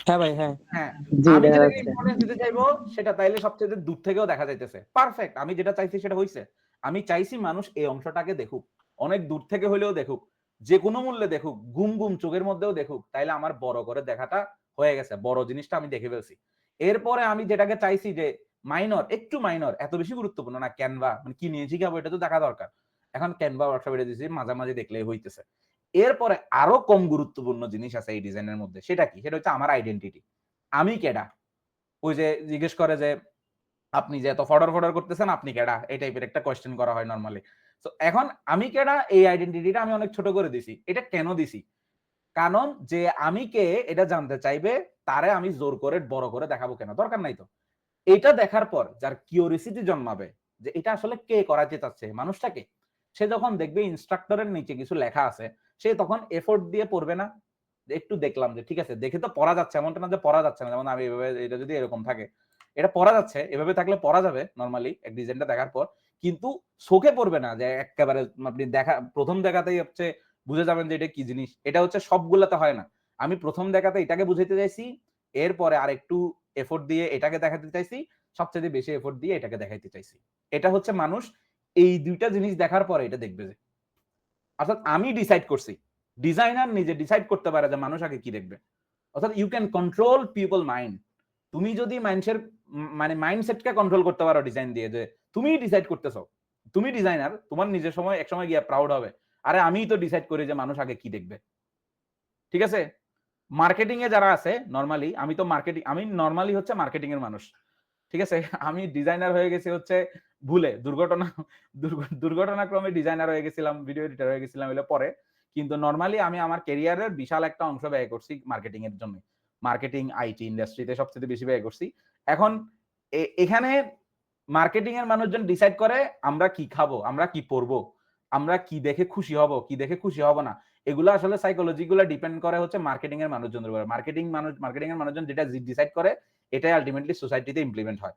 হ্যাঁ ভাই, হ্যাঁ। হ্যাঁ, জি, আমি দেখা যেটাকে যাচ্ছে। ইম্পোর্টেন্স দিতে চাইবো সেটা তাইলে সবচেয়ে দূর থেকেও দেখা যাইতেছে। পারফেক্ট, আমি যেটা চাইছি সেটা হইছে। আমি চাইছি মানুষ এই অংশটাকে দেখুক, অনেক দূর থেকে হইলেও দেখুক, যে কোনো মূল্যে দেখুক, গুম চোখের মধ্যেও দেখুক। তাইলে আমার বড় করে দেখাটা হয়ে গেছে, বড় জিনিসটা আমি দেখে ফেলছি। এরপরে আমি যেটাকে চাইছি যে মাইনর, একটু মাইনর, এত বেশি গুরুত্বপূর্ণ না, ক্যানভা মানে কি নিয়ে শিখাবো এটা তো দেখা দরকার। এখন ক্যানভা ওয়ার্কশপ এটা দিয়েছি, মাঝামাঝি দেখলেই হইতেছে। এরপরে আরো কম গুরুত্বপূর্ণ জিনিস আছে এই ডিজাইনের মধ্যে, সেটা কি? সেটা হচ্ছে আমার আইডেন্টিটি। আমি কেডা? ওই যে জিজ্ঞেস করে যে আপনি যে এত ফডর করতেছেন, আপনি কেডা? এই টাইপের একটা কোয়েশ্চেন করা হয় নরমালি। সো এখন আমি কেডা, এই আইডেন্টিটিটা আমি অনেক ছোট করে দিছি। এটা কেন দিছি? কারণ যে আমি কে এটা জানতে চাইবে, তারে আমি জোর করে বড় করে দেখাবো কেন? দরকার নাই তো। এটা দেখার পর যার কিউরিওসিটি জন্মাবে যে এটা আসলে কে করাতে চাচ্ছে, মানুষটাকে, সে যখন দেখবে ইনস্ট্রাক্টরের নিচে কিছু লেখা আছে, সে তখন এফোর্ট দিয়ে পড়বে না? যে একটু দেখলাম যে ঠিক আছে, দেখে তো পড়া যাচ্ছে, এমনটা না যে পড়া যাচ্ছে না। যেমন আমি এভাবে, এটা যদি এরকম থাকে, এটা পড়া যাচ্ছে, এভাবে থাকলে পড়া যাবে নরমালি এক ডিজাইনটা দেখার পর, কিন্তু চোখে পড়বে না যে একেবারে আপনি দেখা প্রথম দেখাতেই হচ্ছে বুঝে যাবেন যে এটা কি জিনিস। এটা হচ্ছে সবগুলাতে হয় না। আমি প্রথম দেখাতে এটাকে বুঝাইতে চাইছি, এরপরে আরেকটু এফোর্ট দিয়ে এটাকে দেখাতে চাইছি, সবচেয়ে বেশি এফোর্ট দিয়ে এটাকে দেখাইতে চাইছি। এটা হচ্ছে মানুষ এই ২ টা জিনিস দেখার পরে এটা দেখবে যে, অর্থাৎ আমি ডিসাইড করছি। ডিজাইনার নিজে ডিসাইড করতে পারে যে মানুষ আগে কি দেখবে। অর্থাৎ you can control people mind. তুমি যদি মানুষের মানে মাইন্ডসেটকে কন্ট্রোল করতে পারো ডিজাইন দিয়ে, যে তুমিই ডিসাইড করতেছো। তুমি ডিজাইনার, তোমার নিজের সময় একসময় গিয়ে প্রাউড হবে। আরে আমিই তো ডিসাইড করি যে মানুষ আগে কি দেখবে। ঠিক আছে? মার্কেটিং এ যারা আছে নরমালি, আমি নরমালি হচ্ছে মার্কেটিং এর মানুষ। ঠিক আছে? আমি ডিজাইনার হয়ে গেছি হচ্ছে ভুলে, দুর্ঘটনাক্রমে ডিজাইনার হয়ে গেছিলাম, ভিডিও এডিটর হয়ে গেছিলাম এগুলো পরে। কিন্তু নরমালি আমি আমার ক্যারিয়ারের বিশাল একটা অংশ ব্যয় করছি মার্কেটিং এর জন্য। মার্কেটিং, আইটি ইন্ডাস্ট্রিতে সবচেয়ে বেশি ব্যয় করছি। এখন এখানে মার্কেটিং এর মানুষজন ডিসাইড করে আমরা কি খাবো, আমরা কি পরবো, আমরা কি দেখে খুশি হব, কি দেখে খুশি হব না। এগুলো আসলে সাইকোলজি গুলো ডিপেন্ড করে হচ্ছে মার্কেটিং এর মানুষজনের উপর। মার্কেটিং এর মানুষজন যেটা ডিসাইড করে এটাই আলটিমেটলি সোসাইটিতে ইমপ্লিমেন্ট হয়।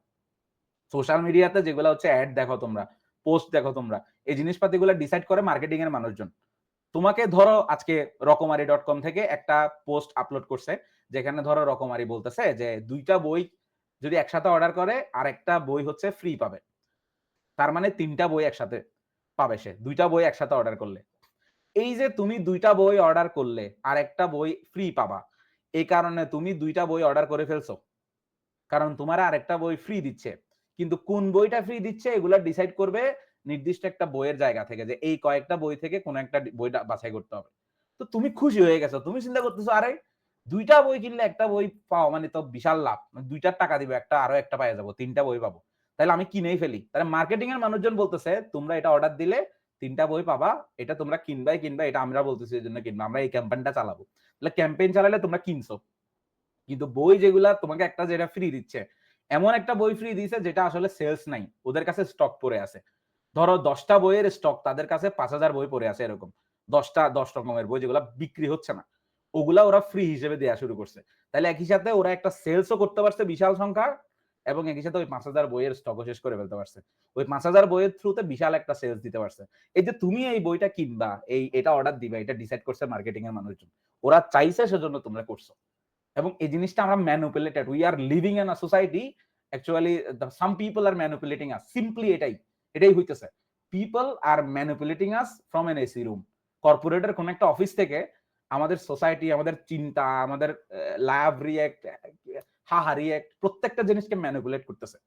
সোশ্যাল মিডিয়াতে যেগুলো হচ্ছে অ্যাড দেখো তোমরা, পোস্ট দেখো তোমরা, এই জিনিসপাতিগুলো ডিসাইড করে মার্কেটিং এর মানুষজন। তোমাকে ধরো আজকে রকমারি.com থেকে একটা পোস্ট আপলোড করছে, যেখানে ধরো রকমারি বলতেছে যে 2টা বই যদি একসাথে অর্ডার করে আর একটা বই হচ্ছে ফ্রি পাবে। তার মানে 3টা বই একসাথে পাবে সে, 2টা বই একসাথে অর্ডার করলে। এই যে তুমি 2টা বই অর্ডার করলে আর একটা বই ফ্রি পাবা, এই কারণে তুমি 2টা বই অর্ডার করে ফেলছো, কারণ তোমার আরেকটা বই ফ্রি দিচ্ছে। কিন্তু কোন বইটা ফ্রি দিচ্ছে এগুলা ডিসাইড করবে নির্দিষ্ট একটা বইয়ের জায়গা থেকে, যে এই কয়েকটা বই থেকে কোন একটা বইটা বাছাই করতে হবে। তো তুমি খুশি হয়ে গেছো, তুমি চিন্তা করতেছো আরে 2টা বই কিনলে একটা বই পাও মানে তো বিশাল লাভ, 2টার টাকা দিবে, একটা আরো একটা পাওয়া যাবো, 3টা বই পাবো, তাহলে আমি কিনেই ফেলি। তাহলে মার্কেটিং এর মানুষজন বলতেছে তোমরা এটা অর্ডার দিলে 3টা বই পাবা, এটা তোমরা কিনবাই কিনবা, এটা আমরা বলতেছি এই জন্য কিনবা, আমরা এই ক্যাম্পেইনটা চালাবো। তাহলে ক্যাম্পেইন চালালে তোমরা কিনছো, কিন্তু বই যেগুলা তোমাকে একটা যেটা ফ্রি দিচ্ছে, এমন একটা বই ফ্রি দিছে যেটা আসলে সেলস নাই, ওদের কাছে স্টক পড়ে আছে। ধরো 10টা বইয়ের স্টক, তাদের কাছে 5,000 বই পড়ে আছে, এরকম 10 রকমের বই যেগুলো বিক্রি হচ্ছে না, ওগুলা ওরা ফ্রি হিসেবে দেওয়া শুরু করছে। তাহলে একই সাথে ওরা একটা সেলসও করতে পারছে বিশাল সংখ্যা, এবং একই সাথে ওই 5,000 বইয়ের স্টকও শেষ করে ফেলতে পারছে। ওই 5,000 বইয়ের থ্রুতে বিশাল একটা সেলস দিতে পারছে। এই যে তুমি এই বইটা কিনবা, এটা অর্ডার দিবা, এটা ডিসাইড করছে মার্কেটিং এর মানুষজন, ওরা চাইছে সেজন্য তোমরা করছো। এবং এই জিনিসটা আমরা manipulated, we are living in a society, actually some people are manipulating us, simply এটাই হইতেছে। People are manipulating us from an AC room. কর্পোরেটের কোন একটা অফিস থেকে আমাদের সোসাইটি, আমাদের চিন্তা, আমাদের লাভ রিয়েক্ট, হাহা রিয়েক্ট, প্রত্যেকটা জিনিসকে ম্যানিপুলেট করতেছে।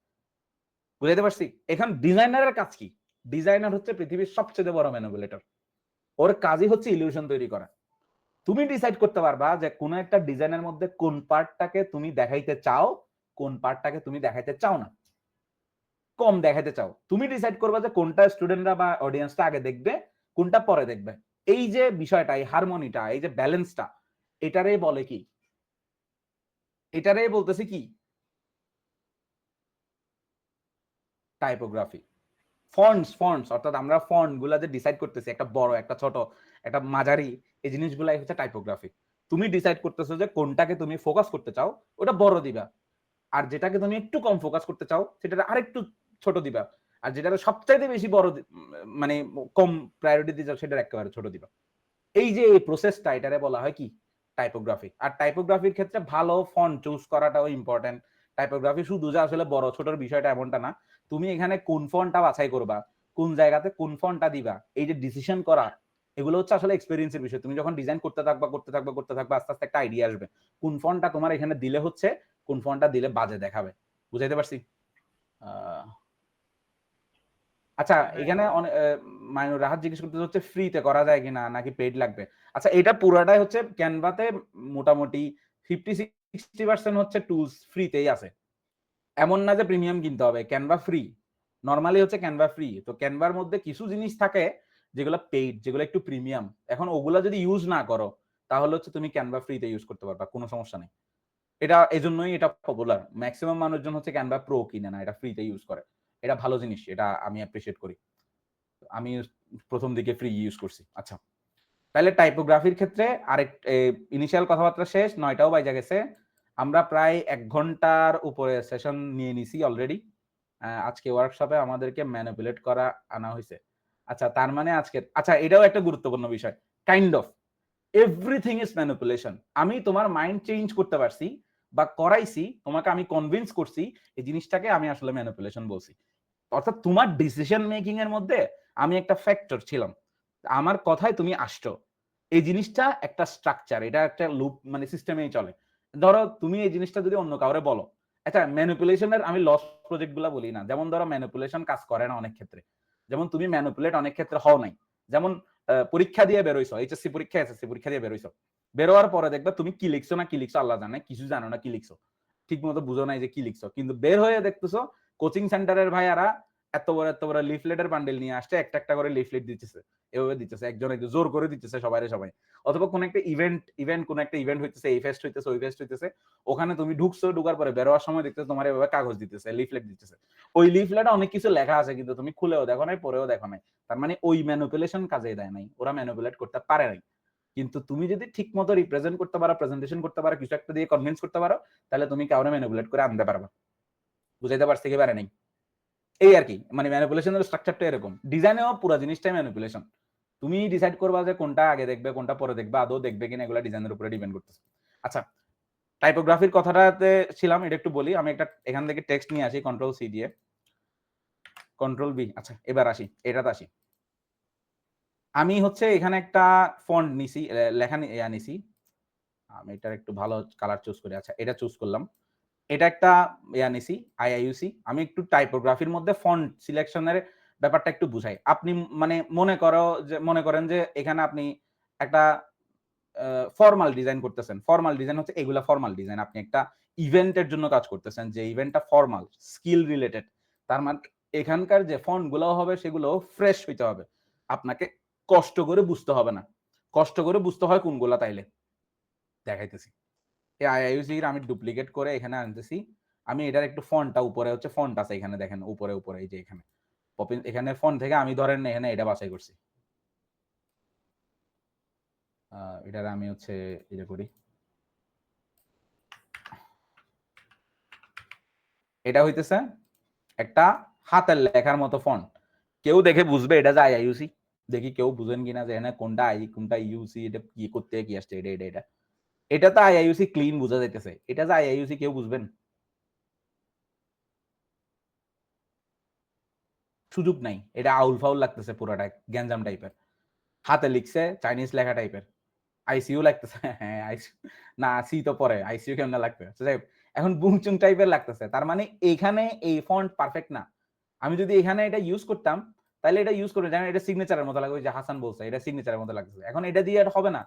বুঝাইতে পারছি? এখন ডিজাইনারের কাজ কি? ডিজাইনার হচ্ছে পৃথিবীর সবচেয়ে বড় ম্যানিপুলেটর। ওর কাজই হচ্ছে ইলিউশন তৈরি করা। তুমি ডিসাইড করতে পারবা যে কোন একটা ডিজাইনের মধ্যে কোন পার্টটাকে তুমি দেখাইতে চাও, কোন পার্টটাকে তুমি দেখাইতে চাও না, কম দেখাইতে চাও। তুমি ডিসাইড করবা যে কোনটা স্টুডেন্টরা বা অডিয়েন্সটা আগে দেখবে, কোনটা পরে দেখবে। এই যে বিষয়টা, এই হারমোনিটা, এই যে ব্যালেন্সটা, এটারেই বলে কি? এটারেই বলতেছি কি? টাইপোগ্রাফি। ফন্টস অর্থাৎ আমরা ফন্ট গুলা যে ডিসাইড করতেছি, একটা বড়, একটা ছোট, একটা মাঝারি, এই জিনিসগুলাই হচ্ছে টাইপোগ্রাফি। তুমি ডিসাইড করতেছো যে কোনটাকে তুমি ফোকাস করতে চাও, ওটা বড় দিবা, আর যেটাকে তুমি একটু কম ফোকাস করতে চাও সেটা আরেকটু ছোট দিবা, আর যেটা সবচাইতে বেশি বড় মানে কম প্রায়োরিটি দিতে চাও সেটা একেবারে ছোট দিবা। এই যে এই প্রসেসটা, এটারে বলা হয় কি? টাইপোগ্রাফি। আর টাইপোগ্রাফির ক্ষেত্রে ভালো ফন্ট চুজ করাটাও ইম্পর্টেন্ট। টাইপোগ্রাফি শুধু যে আসলে বড় ছোটর বিষয়টা এমনটা না, তুমি এখানে কোন ফন্টটা বাছাই করবা, কোন জায়গাতে কোন ফন্টটা দিবা, এই যে ডিসিশন করা, এগুলো হচ্ছে আসলে এক্সপেরিয়েন্সের বিষয়। তুমি যখন ডিজাইন করতে থাকবা আস্তে আস্তে একটা আইডিয়া আসবে কোন ফন্টটা তোমার এখানে দিলে হচ্ছে, কোন ফন্টটা দিলে বাজে দেখাবে। বুঝাইতে পারছি? আচ্ছা, এখানে মাইনুর রাহাত জিজ্ঞেস করতে হচ্ছে ফ্রিতে করা যায় কিনা নাকি পেইড লাগবে। আচ্ছা, এটা পুরাটাই হচ্ছে ক্যানভাতে মোটামুটি 50-60% হচ্ছে টুলস ফ্রিতেই আছে। এমন না যে প্রিমিয়াম কিনতে হবে, ক্যানভা ফ্রি। নরমালি হচ্ছে ক্যানভা ফ্রি। তো ক্যানভার মধ্যে কিছু জিনিস থাকে যেগুলো পেইড, যেগুলো একটু প্রিমিয়াম। এখন ওগুলা যদি ইউজ না করো তাহলে হচ্ছে তুমি ক্যানভা ফ্রিতে ইউজ করতে পারবা, কোনো সমস্যা নেই। এটা এজন্যই এটা পপুলার। ম্যাক্সিমাম মানুষজন হচ্ছে ক্যানভা প্রো কিনে না, এটা ফ্রিতে ইউজ করে। এটা ভালো জিনিস, এটা আমি অ্যাপ্রিশিয়েট করি। আমি প্রথম দিকে ফ্রি ইউজ করছি। আচ্ছা, তাহলে টাইপোগ্রাফির ক্ষেত্রে আরেক ইনিশিয়াল কথাবার্তা শেষ, 9টাও বাজে গেছে। আমরা প্রায় 1 ঘন্টার উপরে সেশন নিয়ে নিছি অলরেডি। আজকে ওয়ার্কশপে আমাদেরকে ম্যানিপুলেট করা আনা হয়েছে। আচ্ছা, তার মানে আজকে, আচ্ছা এটাও একটা গুরুত্বপূর্ণ বিষয়, kind of everything is manipulation. আমি তোমার মাইন্ড চেঞ্জ করতে পারছি বা করাইছি, তোমাকে আমি কনভিন্স করছি, এই জিনিসটাকে আমি আসলে ম্যানিপুলেশন বলছি। অর্থাৎ তোমার ডিসিশন মেকিং এর মধ্যে আমি একটা ফ্যাক্টর ছিলাম, আমার কথায় তুমি আসছো। এই জিনিসটা একটা স্ট্রাকচার, এটা একটা লুপ, মানে সিস্টেমেই চলে। ধরো তুমি এই জিনিসটা যদি অন্য কাউরে বলো, আচ্ছা ম্যানিপুলেশনের আমি লস প্রজেক্ট গুলা বলি না, যেমন ধরো ম্যানিপুলেশন কাজ করে না অনেক ক্ষেত্রে, যেমন তুমি ম্যানিপুলেট অনেক ক্ষেত্রে হও নাই। যেমন পরীক্ষা দিয়ে বেরোইছো, এইচএসসি পরীক্ষা এসএসসি পরীক্ষা দিয়ে বেরোইছো, বেরোয়ার পরে দেখবা তুমি কি লিখছো না কি লিখছো আল্লাহ জানে, কিছু জানো না কি লিখছো, ঠিক মতো বুঝো নাই যে কি লিখছো, কিন্তু বের হয়ে দেখতেছো কোচিং সেন্টারের ভাইয়ারা এত বড় লিফলেটের বান্ডেল নিয়ে আসছে, একটা একটা করে লিফলেট দিতেছে, এভাবে দিতেছে, একজন জোর করে দিতেছে সবাই। অথবা কোন একটা কোন একটা ইভেন্ট হইতেছে, এই ফেস্ট হইতেছে, ওই ফেস্ট হইতেছে, ওখানে তুমি ঢুকছো, ঢুকার পরে বেরোয়ার সময় দেখতেছো তোমার এভাবে কাগজ দিতেছে, লিফলেট দিতেছে। ওই লিফলেটে অনেক কিছু লেখা আছে কিন্তু তুমি খুলেও দেখো নাই, পরেও দেখো নাই। তার মানে ওই ম্যানিপুলেশন কাজে দেয় নাই, ওরা ম্যানিপুলেট করতে পারে নাই। কিন্তু তুমি যদি ঠিক মতো রিপ্রেজেন্ট করতে পারো, প্রেজেন্টেশন করতে পারো, কিছু একটা দিয়ে কনভিন্স করতে পারো, তাহলে তুমি কাউরে ম্যানিপুলেট করে আনতে পারবা। বুঝাইতে পারছি কি পারে নাই? এই আর কি, মানে ম্যানিপুলেশনের স্ট্রাকচারটা এরকম। ডিজাইনেও পুরো জিনিসটাই ম্যানিপুলেশন। তুমি ডিসাইড করবা যে কোনটা আগে দেখবে, কোনটা পরে দেখবে, আদৌ দেখবে কিনা, এগুলা ডিজাইনের উপরে ডিপেন্ড করতেছে। আচ্ছা, টাইপোগ্রাফির কথাটাতে ছিলাম, এটা একটু বলি। আমি একটা এখান থেকে টেক্সট নিয়ে আসি কন্ট্রোল সি দিয়ে, কন্ট্রোল বি। আচ্ছা, এবার আসি, এটাতে আসি। আমি হচ্ছে এখানে একটা ফন্ট নিছি, লেখা নিছি। আমি এটার একটু ভালো কালার চুজ করি। আচ্ছা, এটা চুজ করলাম। এটা একটা নিছি, আইআইইউসি। আমি একটু টাইপোগ্রাফির মধ্যে ফন্ট সিলেকশনের ব্যাপারটা একটু বুঝাই। আপনি মানে মনে করেন যে এখানে আপনি একটা ফর্মাল ডিজাইন করতেছেন। ফর্মাল ডিজাইন হচ্ছে এগুলা ফর্মাল ডিজাইন। আপনি একটা ইভেন্টের জন্য কাজ করতেছেন, যে ইভেন্টটা ফর্মাল, স্কিল রিলেটেড। তার মানে এখানকার যে ফন্ট গুলো হবে সেগুলো ফ্রেশ হইতে হবে। আপনাকে কষ্ট করে বুঝতে হবে না। কষ্ট করে বুঝতে হয় কোনগুলা, তাইলে দেখাইতেছি। এই আইআইইউসি আমি ডুপ্লিকেট করে এখানে আনতেছি। আমি এটার একটু ফন্টটা উপরে হচ্ছে ফন্ট আছে এখানে দেখেন, উপরে উপরে এই যে এখানে এখানে ফন্ট থেকে আমি ধরেন এখানে এটা বাছাই করছি। এটার আমি হচ্ছে এটা করি, এটা হইতেছে একটা হাতের লেখার মতো ফন্ট। কেউ দেখে বুঝবে এটা যে আইআইইউসি। দেখি কেউ বুঝেন কিনা যে এখানে কোনটা আই কোনটা ইউসি, এটা কি করতে কি আসছে, এটা এটা এটা এটা তো আইআইইউসি ক্লিন বোঝা যাইতেছে। এটা যে আইআইইউসি কেউ বুঝবেন? সুযোগ নাই। এটা আউল ফাউল লাগতেছে, পুরোটা গ্যাঞ্জাম টাইপের। হাতে লিখছে চাইনিজ লেখা টাইপের। আইসিইউ লাগতেছে। হ্যাঁ আইসিইউ না, সি তো পরে, আইসিইউ কেমনে লাগবে? এখন বুংচুং টাইপের লাগতেছে। তার মানে এইখানে এই ফন্ট পারফেক্ট না। আমি যদি এখানে এটা ইউজ করতাম, তাহলে এটা ইউজ করে জানেন, এটা সিগনেচারের মতো লাগবে। যে হাসান বলছে এটা সিগনেচারের মতো লাগতেছে। এখন এটা দিয়ে আর হবে না।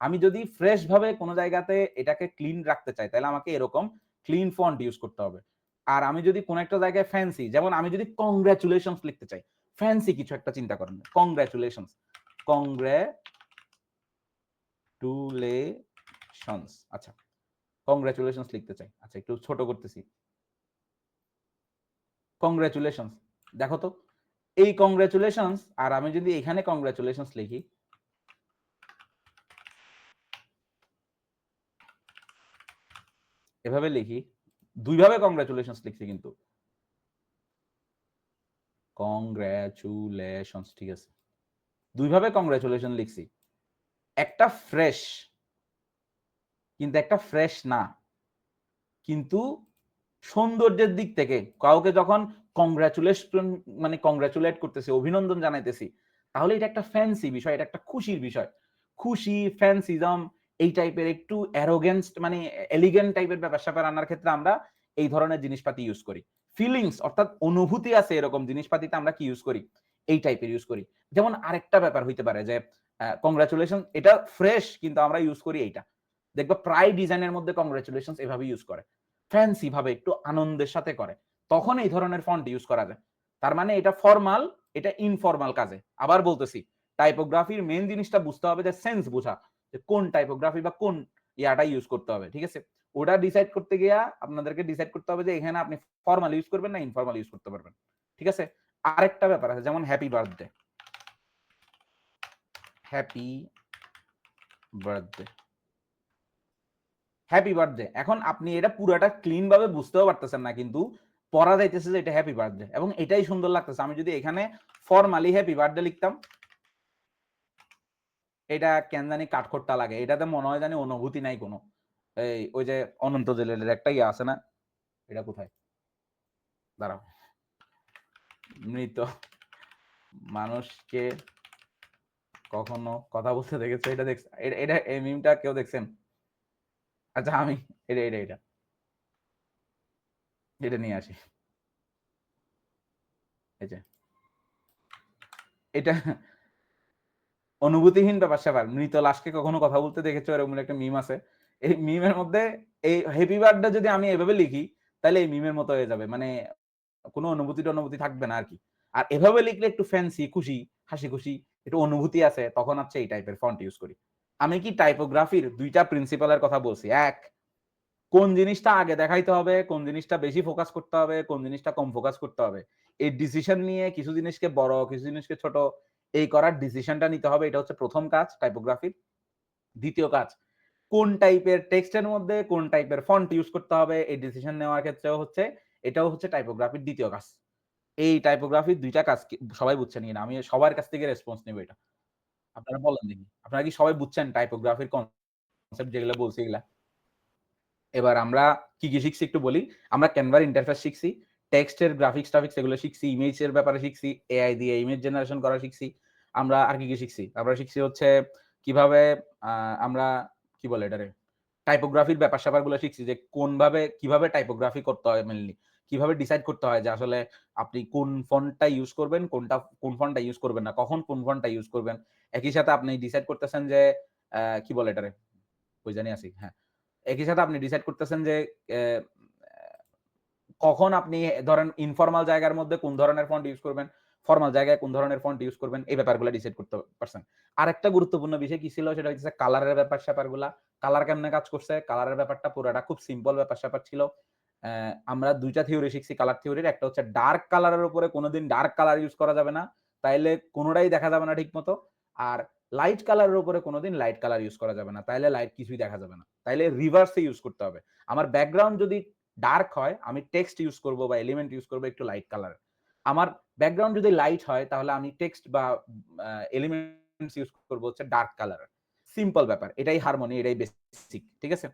আমি যদি ফ্রেশ ভাবে কোনো জায়গাতে এটাকে ক্লিন রাখতে চাই, তাহলে আমাকে এরকম ক্লিন ফন্ট ইউজ করতে হবে। আর আমি যদি কোনো একটা জায়গায় ফ্যান্সি, যেমন আমি যদি কংগ্রাচুলেশনস লিখতে চাই, ফ্যান্সি কিছু একটা চিন্তা করেন, কংগ্রাচুলেশনস, কংগ্রাচুলেশনস। আচ্ছা, কংগ্রাচুলেশনস লিখতে চাই। আচ্ছা, একটু ছোট করতেছি, কংগ্রাচুলেশনস। দেখো তো, এই কংগ্রাচুলেশনস আর আমি যদি এখানে কংগ্রাচুলেশনস লিখি, এভাবে লিখি, দুইভাবে কংগ্রাচুলেশনস লিখছি কিন্তু, কংগ্রাচুলেশনস, ঠিক আছে, দুইভাবে কংগ্রাচুলেশন লিখছি। একটা ফ্রেশ, কিন্তু একটা ফ্রেশ না। কিন্তু সৌন্দর্যের দিক থেকে কাউকে যখন কংগ্রাচুলেশন মানে কংগ্রাচুলেট করতেছি, অভিনন্দন জানাইতেছি, তাহলে এটা একটা ফ্যান্সি বিষয়, এটা একটা খুশির বিষয়। খুশি, ফ্যান্সিজম, এই টাইপের একটু অ্যারোগেন্স মানে এলিগেন্ট টাইপের ব্যাপার স্যাপার আনার ক্ষেত্রে আমরা এই ধরনের জিনিসপাতি ইউজ করি। ফিলিংস অর্থাৎ অনুভূতি আছে এরকম জিনিসপাতিতে আমরা কি ইউজ করি, এই টাইপের ইউজ করি। যেমন আরেকটা ব্যাপার হইতে পারে যে কংগ্রাচুলেশন, এটা ফ্রেশ কিন্তু আমরা ইউজ করি এইটা। দেখবা প্রায় ডিজাইনের মধ্যে কংগ্রাচুলেশন এভাবে ইউজ করে, ফ্যান্সি ভাবে একটু আনন্দের সাথে করে, তখন এই ধরনের ফন্ট ইউজ করা যায়। তার মানে এটা ফর্মাল, এটা ইনফর্মাল কাজে। আবার বলতেছি, টাইপোগ্রাফির মেইন জিনিসটা বুঝতে হবে যে সেন্স বোঝা, যে কোন টাইপোগ্রাফি বা কোন ইয়াটা ইউজ করতে হবে, ঠিক আছে? ওটা ডিসাইড করতে গিয়া আপনাদেরকে ডিসাইড করতে হবে যে এখানে আপনি ফর্মাল ইউজ করবেন না ইনফর্মাল ইউজ করতে পারবেন, ঠিক আছে? আরেকটা ব্যাপার আছে, যেমন happy birthday, happy birthday, happy birthday. এখন আপনি এটা পুরোটা ক্লিন ভাবে বুঝতেও পারতেছেন না, কিন্তু পড়া যাইতেছে যে এটা হ্যাপি বার্থডে এবং এটাই সুন্দর লাগতেছে। আমি যদি এখানে ফরমালি হ্যাপি বার্থডে লিখতাম, এটা কেন জানি কাঠখোট্টা লাগে, এটাতে মনে হয় জানি অনুভূতি নাই কোনো। এই ওই যে অনন্ত জলিলের একটা ইয়ে আছে না, এটা কোথায়, দাঁড়াও, মৃত মানুষকে কখনো কথা বলতে দেখেছো, এটা দেখছ, এটা এই মিমটা কেউ দেখছেন? আচ্ছা, আমি এটা এটা এটা এটা নিয়ে আসি। এই যে এটা অনুভূতিহীন ব্যাপার স্যাপার, মৃত লাশকে কখনো কথা বলতে দেখেছো, এরকম একটা মিম আছে। এই মিমের মধ্যে এই হ্যাপি বার্থডে যদি আমি এভাবে লিখি, তাহলে এই মিমের মতো হয়ে যাবে, মানে কোনো অনুভূতি থাকবে না আর কি। আর এভাবে লিখলে একটু ফ্যান্সি, খুশি, হাসি খুশি, একটু অনুভূতি আছে, তখন হচ্ছে এই টাইপের ফন্ট ইউজ করি। আমি কি টাইপোগ্রাফির দুইটা প্রিন্সিপালের কথা বলছি? এক, কোন জিনিসটা আগে দেখাইতে হবে, কোন জিনিসটা বেশি ফোকাস করতে হবে, কোন জিনিসটা কম ফোকাস করতে হবে, এই ডিসিশন নিয়ে কিছু জিনিসকে বড়, কিছু জিনিসকে ছোট, এই করার ডিসিশনটা নিতে হবে। এটা হচ্ছে প্রথম কাজ টাইপোগ্রাফির। দ্বিতীয় কাজ, কোন টাইপের টেক্সটের মধ্যে কোন টাইপের ফন্ট ইউজ করতে হবে, এই ডিসিশন নেওয়ার ক্ষেত্রেও হচ্ছে, এটাও হচ্ছে টাইপোগ্রাফির দ্বিতীয় কাজ। এই টাইপোগ্রাফির ২ টা কাজ সবাই বুঝছেন কিনা? আমি সবার কাছ থেকে রেসপন্স নিব এটা। আপনারা বলেন দেখি। আপনারা কি সবাই বুঝছেন টাইপোগ্রাফির কনসেপ্ট যেগুলা বলছি এগুলা? এবার আমরা কি শিখছি একটু বলি। আমরা Canva এর ইন্টারফেস শিখছি, টেক্সটের গ্রাফিক্স-টাফিক্স এগুলো শিখছি, ইমেজের ব্যাপারে শিখছি, এআই দিয়ে ইমেজ জেনারেশন করা শিখছি। আমরা আর কি শিখছি? আমরা শিখছি হচ্ছে কিভাবে আ আমরা কি বলে এটারে? টাইপোগ্রাফির ব্যাপার-স্যাপারগুলো শিখছি যে কিভাবে টাইপোগ্রাফি করতে হয় মেইনলি। কিভাবে ডিসাইড করতে হয় যে আসলে আপনি কোন ফন্টটা ইউজ করবেন, কোন ফন্টটা ইউজ করবেন না। কখন কোন ফন্টটা ইউজ করবেন। একই সাথে আপনি ডিসাইড করতেছেন যে কি বলে এটারে? কই জানি আছি? হ্যাঁ। একই সাথে আপনি ডিসাইড করতেছেন যে এ কখন আপনি ধরেন ইনফরমাল জায়গার মধ্যে কোন ধরনের ফন্ট ইউজ করবেন, ফরমাল জায়গায় কোন ধরনের ফন্ট ইউজ করবেন, এই ব্যাপারগুলো ডিসাইড করতে পারছেন। আরেকটা গুরুত্বপূর্ণ বিষয় কি ছিল সেটা হচ্ছে কালারের ব্যাপার-স্যাপারগুলা। কালার কেমনে কাজ করছে? কালারের ব্যাপারটা পুরাটা খুব সিম্পল ব্যাপার-স্যাপার ছিল। আমরা ২ টা থিওরি শিখছি কালার থিওরির। একটা হচ্ছে ডার্ক কালারের উপরে কোনদিন ডার্ক কালার ইউজ করা যাবে না। তাইলে কোনটাই দেখা যাবে না ঠিকমতো। আর লাইট কালারের উপরে কোনদিন লাইট কালার ইউজ করা যাবে না। তাইলে লাইট কিছুই দেখা যাবে না। তাইলে রিভার্স এ ইউজ করতে হবে। আমার ব্যাকগ্রাউন্ড যদি ডার্ক হয়, আমি টেক্সট ইউজ করব বা এলিমেন্ট ইউজ করব একটু লাইট কালার। আমার ব্যাকগ্রাউন্ড যদি লাইট হয় তাহলে আমি টেক্সট বা এলিমেন্টস ইউজ করব হচ্ছে ডার্ক কালার। সিম্পল ব্যাপার। এটাই হারমোনি, এটাই বেসিক। ঠিক আছে?